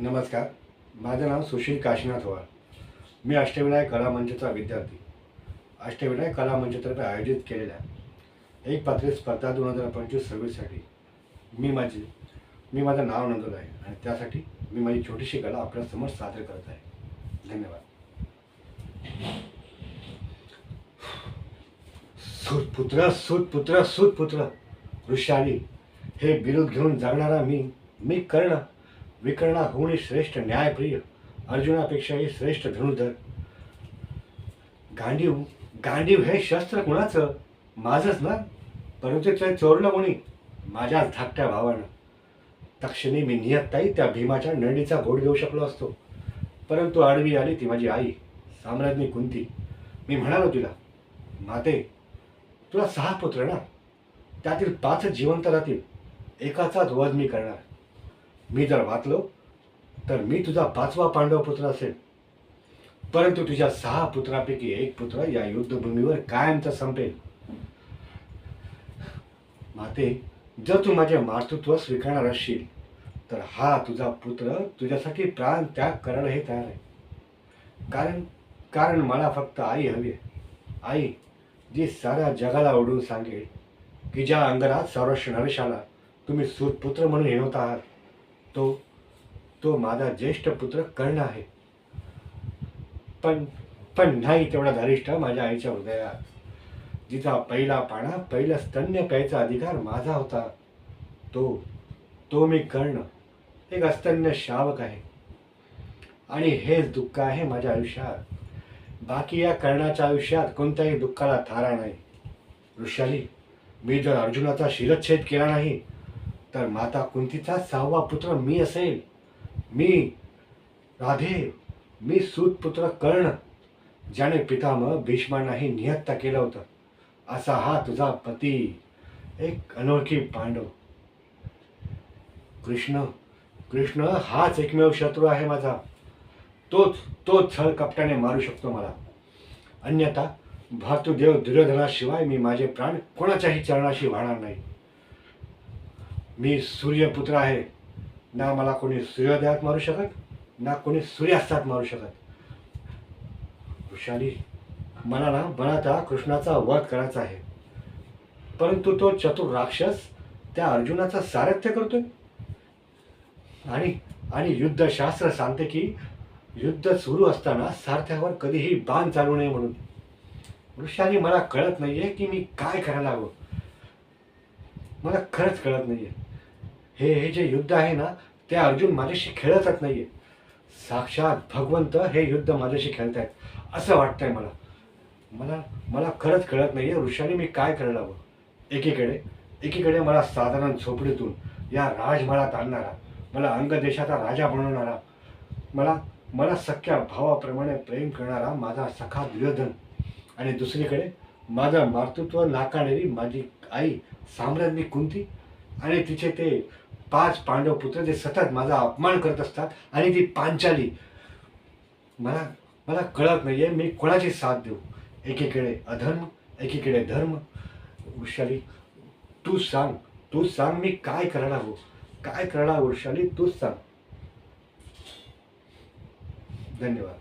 नमस्कार. माझं नाव सुशील काशीनाथ वाळ. मी अष्टविनायक कला मंचचा विद्यार्थी. अष्टविनायक कला मंचतर्फे आयोजित केलेल्या एक पात्रे स्पर्धा 2025-26साठी मी माझं नाव नोंदवलं आहे आणि त्यासाठी मी माझी छोटीशी कला आपल्यासमोर सादर करत आहे. धन्यवाद. सूतपुत्र सूतपुत्र सूतपुत्र ऋषाली, हे बिरुद घेऊन जगणारा मी कर्ण विकर्णा होऊन श्रेष्ठ न्यायप्रिय, अर्जुनापेक्षाही श्रेष्ठ धनुर्धर. गांडीव गांडीव हे शस्त्र कुणाचं? माझंच ना, परंतु ते चोरलं कोणी? माझ्याच धाकट्या भावानं. तक्षणी मी नियत्ताई त्या भीमाच्या नळणीचा घोट घेऊ शकलो असतो, परंतु आडवी आली ती माझी आई साम्राज्ञी कुंती. मी म्हणालो तिला, माते, तुला 6 पुत्र ना, त्यातील 5 जिवंत राहतील, एकाचाच वध मी करणार. मी जर वाचलो तर मी तुझा 5वा पांडव पुत्र असेल, परंतु तुझ्या 6 पुत्रापैकी एक पुत्र या युद्धभूमीवर कायमचा संपेल. माते, जर तू माझे मातृत्व स्वीकारणार असशील तर हा तुझा पुत्र तुझ्यासाठी प्राण त्याग करायलाही तयार आहे. कारण मला फक्त आई हवी आहे. आई जी साऱ्या जगाला ओढून सांगेल की ज्या अंगरात सर्वस्व नरेशाला तुम्ही सूतपुत्र म्हणून हिणवत आहात, तो माझा ज्येष्ठ पुत्र कर्ण आहे. पण नाही तेवढा धरिष्ठ माझ्या आईच्या हृदयात, जिचा पहिला पाणा पहिला स्तन्य प्यायचा अधिकार माझा होता. तो मी कर्ण, एक अस्तन्य शावक आहे. आणि हेच दुःख आहे माझ्या आयुष्यात. बाकी या कर्णाच्या आयुष्यात कोणत्याही दुःखाला थारा नाही. ऋषाली, मी जर अर्जुनाचा शिरच्छेद केला नाही तर माता कुंतीचा 6वा पुत्र मी असेल. मी सूतपुत्र कर्ण, ज्याने पितामह भीष्मांनाही निहत्ता केलं होतं, असा हा तुझा पती, एक अनोळखी पांडव. कृष्ण हाच एकमेव शत्रू आहे माझा. तोच छळ कपट्याने मारू शकतो मला. अन्यथा भातृदेव दुर्योधनाशिवाय मी माझे प्राण कोणाच्याही चरणाशी वाहणार नाही. मी सूर्यपुत्र आहे. ना मला कोणी सूर्योदयात मारू शकत, ना कोणी सूर्यास्तात मारू शकत. वृषाली, मला त्या कृष्णाचा वध करायचा आहे, परंतु तो चतुर राक्षस त्या अर्जुनाचा सारथ्य करतोय आणि युद्धशास्त्र सांगते की युद्ध सुरू असताना सारथ्यावर कधीही बाण चालू नये म्हणून. वृषाली, मला कळत नाहीये की मी काय करायला हवं. मला खरंच कळत नाहीये. हे जे युद्ध आहे ना, ते अर्जुन माझ्याशी खेळतच नाहीये. साक्षात भगवंत हे युद्ध माझ्याशी खेळतायत असं वाटतंय मला खरंच कळत नाहीये. वृषाली, मी काय करायला हवं. एकीकडे मला साधारण झोपडीतून या राजमहालात आणणारा, मला अंगदेशाचा राजा बनवणारा, मला सख्या भावाप्रमाणे प्रेम करणारा माझा सखा दुर्योधन, आणि दुसरीकडे माझं मातृत्व नाकारणारी माझी आई साम्राज्ञी कुंती आणि तिचे ते 5 पांडव पुत्र जे सतत माझा अपमान करत असतात, आणि ती पांचाली. मला कळत नाहीये मी कोणाची साथ देऊ. एकीकडे अधर्म, एकीकडे धर्म. वृषाली, तू सांग मी काय करायला हवं. काय करायला वृषाली, तूच सांग. धन्यवाद.